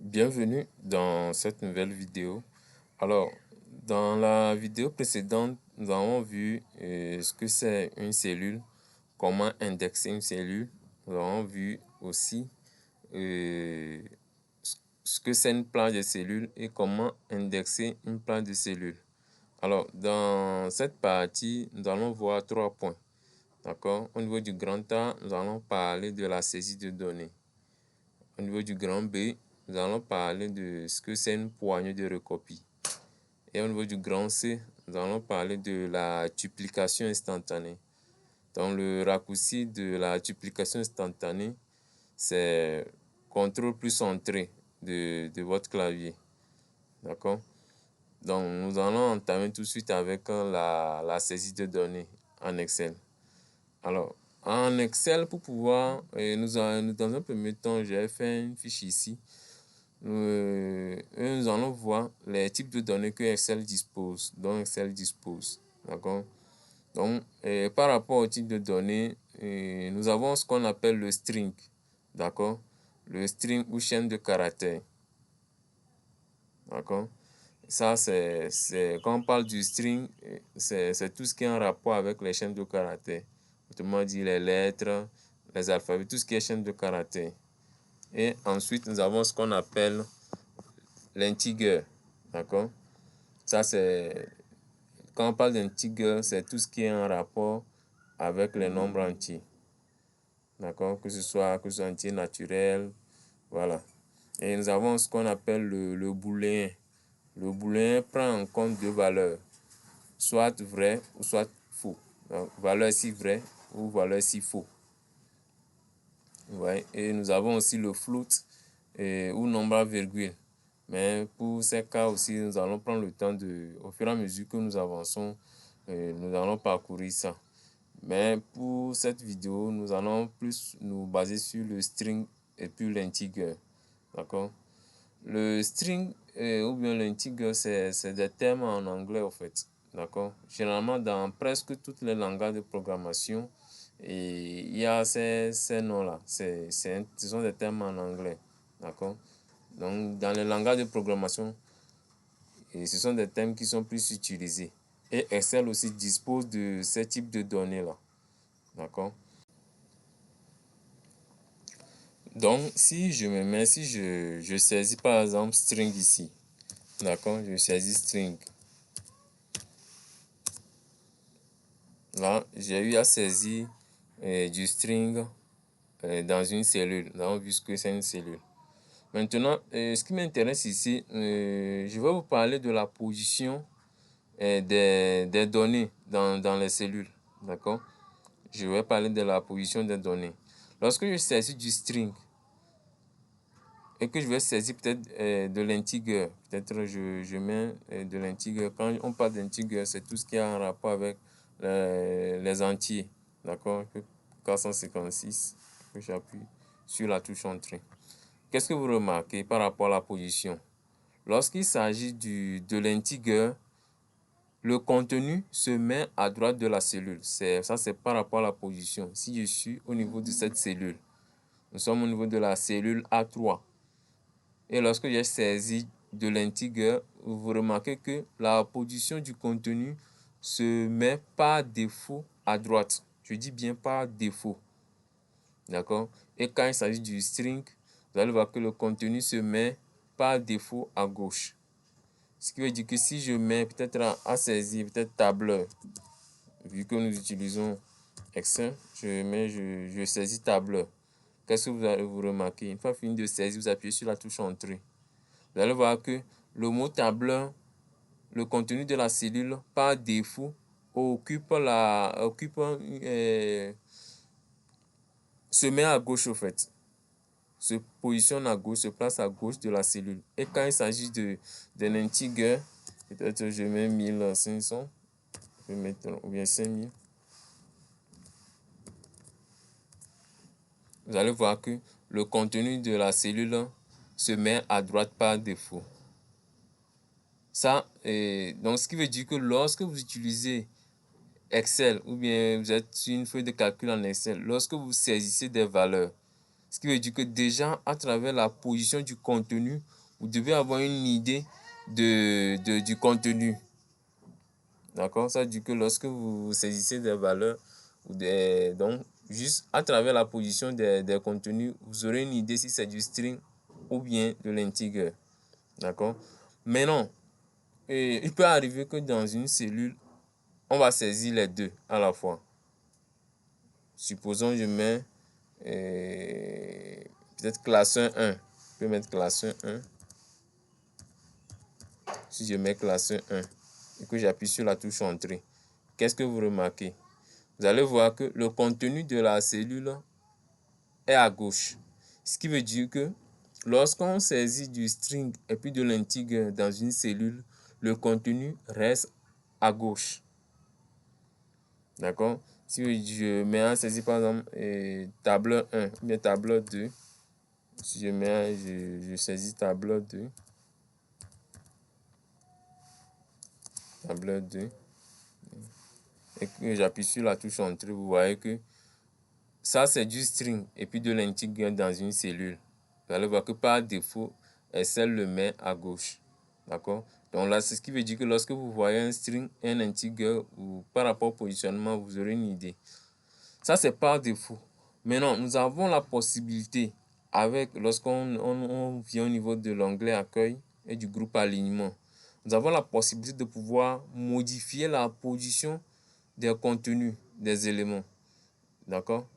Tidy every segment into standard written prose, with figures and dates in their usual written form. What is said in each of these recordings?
Bienvenue dans cette nouvelle vidéo. Alors, dans la vidéo précédente, nous avons vu ce que c'est une cellule, comment indexer une cellule. Nous avons vu aussi euh, ce que c'est une plage de cellules et comment indexer une plage de cellules. Alors, dans cette partie, nous allons voir 3 points. D'accord? Au niveau du grand A, nous allons parler de la saisie de données. Au niveau du grand B, nous allons parler de ce que c'est une poignée de recopie. Et au niveau du grand C, nous allons parler de la duplication instantanée. Donc, le raccourci de la duplication instantanée, c'est CTRL plus Entrée de votre clavier. D'accord? Donc, nous allons entamer tout de suite avec la saisie de données en Excel. Alors, en Excel, pour pouvoir, dans un premier temps, j'ai fait une fiche ici. Nous allons voir les types de données que Excel dispose, dont Excel dispose. D'accord? Donc, par rapport au type de données, nous avons ce qu'on appelle le string. D'accord? Le string ou chaîne de caractères. D'accord? Ça, quand on parle du string, c'est tout ce qui est en rapport avec les chaînes de caractères. Autrement dit, les lettres, les alphabets, tout ce qui est chaîne de caractères. Et ensuite, nous avons ce qu'on appelle l'integer. D'accord? Ça, c'est... Quand on parle d'integer, c'est tout ce qui est en rapport avec les nombres entiers. D'accord? Que ce soit entier naturel. Voilà. Et nous avons ce qu'on appelle le booléen. Le booléen prend en compte deux valeurs, soit vrai ou soit faux. Donc, valeur si vrai ou valeur si faux. Ouais. Et nous avons aussi le float ou nombre à virgule. Mais pour ces cas aussi, nous allons prendre le temps au fur et à mesure que nous avançons, nous allons parcourir ça. Mais pour cette vidéo, nous allons plus nous baser sur le string et puis l'integer. D'accord? Le string ou bien l'integer, c'est des termes en anglais en fait. D'accord? Généralement, dans presque tous les langages de programmation, il y a ces noms-là. Ce sont des termes en anglais. D'accord? Donc, dans les langages de programmation, ce sont des termes qui sont plus utilisés. Et Excel aussi dispose de ces types de données-là. D'accord? Donc, si je saisis par exemple string ici. D'accord? Je saisis string. Là, j'ai eu à saisir du string dans une cellule. Nous avons vu ce que c'est une cellule. Maintenant, ce qui m'intéresse ici, je vais vous parler de la position des données dans les cellules. D'accord? Je vais parler de la position des données. Lorsque je saisis du string et que je vais saisir peut-être de l'integer, peut-être je mets de l'integer. Quand on parle d'integer, c'est tout ce qui a un rapport avec les entiers. D'accord? 456, que j'appuie sur la touche Entrée. Qu'est-ce que vous remarquez par rapport à la position? Lorsqu'il s'agit de l'integer, le contenu se met à droite de la cellule. Ça, c'est par rapport à la position. Si je suis au niveau de cette cellule, nous sommes au niveau de la cellule A3. Et lorsque j'ai saisi de l'integer, vous remarquez que la position du contenu se met par défaut à droite. Je dis bien par défaut. D'accord? Et quand il s'agit du string, vous allez voir que le contenu se met par défaut à gauche. Ce qui veut dire que si je mets peut-être à saisir, peut-être tableur, vu que nous utilisons Excel, je saisis tableur. Qu'est-ce que vous allez vous remarquer? Une fois fini de saisir, vous appuyez sur la touche Entrée. Vous allez voir que le mot tableur, le contenu de la cellule, par défaut, se met à gauche au fait. Se positionne à gauche, se place à gauche de la cellule. Et quand il s'agit d'un integer, peut-être je mets 1500, je vais mettre, ou bien 5000. Vous allez voir que le contenu de la cellule se met à droite par défaut. Ça, donc ce qui veut dire que lorsque vous utilisez Excel ou bien vous êtes sur une feuille de calcul en Excel, lorsque vous saisissez des valeurs, ce qui veut dire que déjà à travers la position du contenu, vous devez avoir une idée du contenu. D'accord? Ça veut dire que lorsque vous saisissez des valeurs, donc juste à travers la position des contenus, vous aurez une idée si c'est du string ou bien de l'integer. D'accord? Maintenant, il peut arriver que dans une cellule, on va saisir les deux à la fois. Supposons je mets peut-être classe 1. Je peux mettre classe 1. Si je mets classe 1 et que j'appuie sur la touche entrée, qu'est-ce que vous remarquez? Vous allez voir que le contenu de la cellule est à gauche. Ce qui veut dire que lorsqu'on saisit du string et puis de l'integer dans une cellule, le contenu reste à gauche. D'accord? Si je mets à saisir par exemple tableur 1 ou bien tableur 2, si je mets, je saisis tableur 2, tableur 2, et que j'appuie sur la touche entrée, vous voyez que ça c'est du string et puis de l'integer dans une cellule. Vous allez voir que par défaut, Excel le met à gauche. D'accord? Donc là, c'est ce qui veut dire que lorsque vous voyez un string et un integer, ou par rapport au positionnement, vous aurez une idée. Ça, c'est par défaut. Maintenant, nous avons la possibilité, lorsqu'on vient au niveau de l'onglet accueil et du groupe alignement, nous avons la possibilité de pouvoir modifier la position des contenus des éléments. D'accord?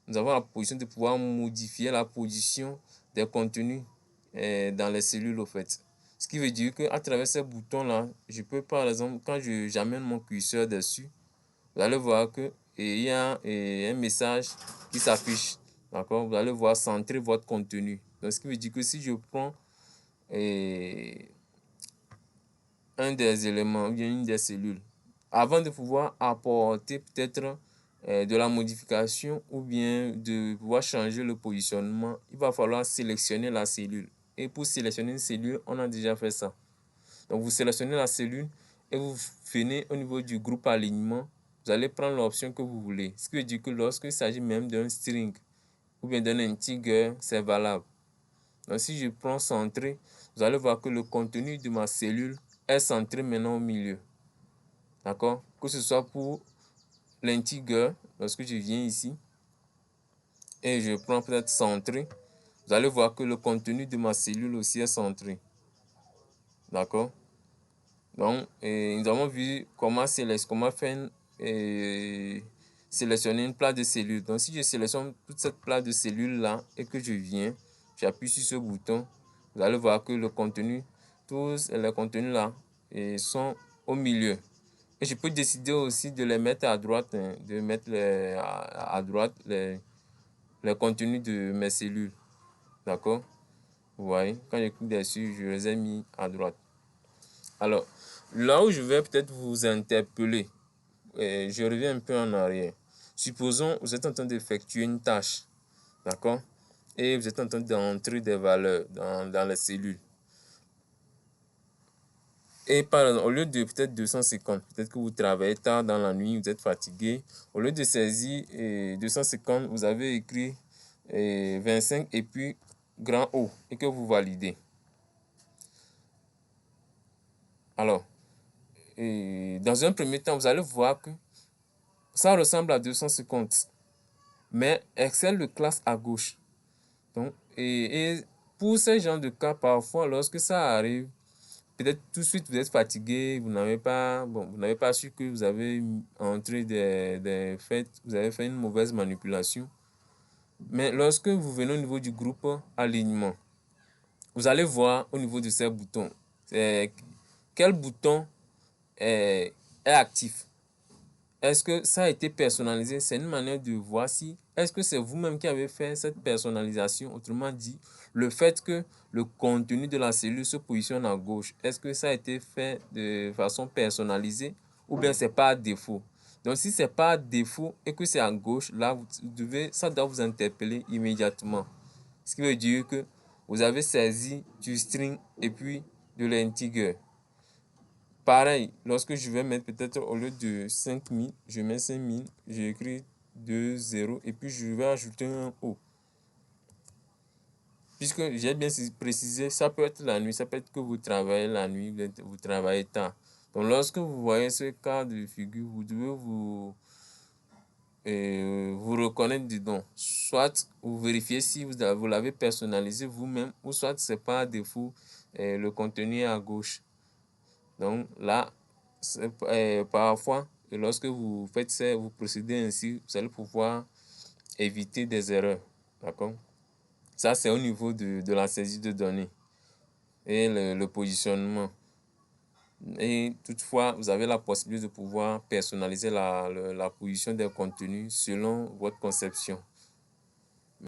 Nous avons la position de pouvoir modifier la position des contenus dans les cellules, au fait. Ce qui veut dire qu'à travers ces boutons-là, je peux, par exemple, quand j'amène mon curseur dessus, vous allez voir que il y a un message qui s'affiche. D'accord? Vous allez voir centrer votre contenu. Donc, ce qui veut dire que si je prends un des éléments ou bien une des cellules, avant de pouvoir apporter peut-être de la modification ou bien de pouvoir changer le positionnement, il va falloir sélectionner la cellule. Et pour sélectionner une cellule, on a déjà fait ça. Donc, vous sélectionnez la cellule et vous venez au niveau du groupe alignement. Vous allez prendre l'option que vous voulez. Ce qui veut dire que lorsqu'il s'agit même d'un string ou bien d'un integer, c'est valable. Donc, si je prends centré, vous allez voir que le contenu de ma cellule est centré maintenant au milieu. D'accord? Que ce soit pour l'integer, lorsque je viens ici et je prends peut-être centré, vous allez voir que le contenu de ma cellule aussi est centré. D'accord? Donc, nous avons vu comment faire sélectionner une plaque de cellules. Donc, si je sélectionne toute cette plaque de cellules-là et que je viens, j'appuie sur ce bouton, vous allez voir que le contenu, tous les contenus là sont au milieu. Et je peux décider aussi de les mettre à droite, de mettre à droite les contenus de mes cellules. D'accord? Vous voyez, quand je clique dessus, je les ai mis à droite. Alors, là où je vais peut-être vous interpeller, je reviens un peu en arrière. Supposons vous êtes en train d'effectuer une tâche, d'accord? Et vous êtes en train d'entrer des valeurs dans les cellules. Et par exemple, au lieu de peut-être 250, peut-être que vous travaillez tard dans la nuit, vous êtes fatigué. Au lieu de saisir 250, vous avez écrit 25 et puis grand O et que vous validez. Alors, dans un premier temps, vous allez voir que ça ressemble à 250. Mais Excel le classe à gauche. Donc, et pour ce genre de cas, parfois, lorsque ça arrive, peut-être tout de suite vous êtes fatigué, vous n'avez pas su que vous avez entré vous avez fait une mauvaise manipulation. Mais lorsque vous venez au niveau du groupe alignement, vous allez voir au niveau de ces boutons, quel bouton est actif. Est-ce que ça a été personnalisé? C'est une manière de voir si est-ce que c'est vous-même qui avez fait cette personnalisation. Autrement dit, le fait que le contenu de la cellule se positionne à gauche, est-ce que ça a été fait de façon personnalisée ou bien c'est par défaut? Donc, si c'est par défaut et que c'est à gauche, là, ça doit vous interpeller immédiatement. Ce qui veut dire que vous avez saisi du string et puis de l'integer. Pareil, lorsque je vais mettre peut-être au lieu de 5000, je mets 5000, j'écris 2 0 et puis je vais ajouter un O. puisque j'ai bien précisé, ça peut être la nuit, ça peut être que vous travaillez la nuit, vous travaillez tard. Donc, lorsque vous voyez ce cas de figure, vous devez vous reconnaître dedans. Soit vous vérifiez si vous l'avez personnalisé vous-même, ou soit c'est par défaut, le contenu est à gauche. Donc là, parfois, et lorsque vous faites ça, vous procédez ainsi, vous allez pouvoir éviter des erreurs. D'accord? Ça, c'est au niveau de la saisie de données et le positionnement. Et toutefois, vous avez la possibilité de pouvoir personnaliser la position des contenus selon votre conception.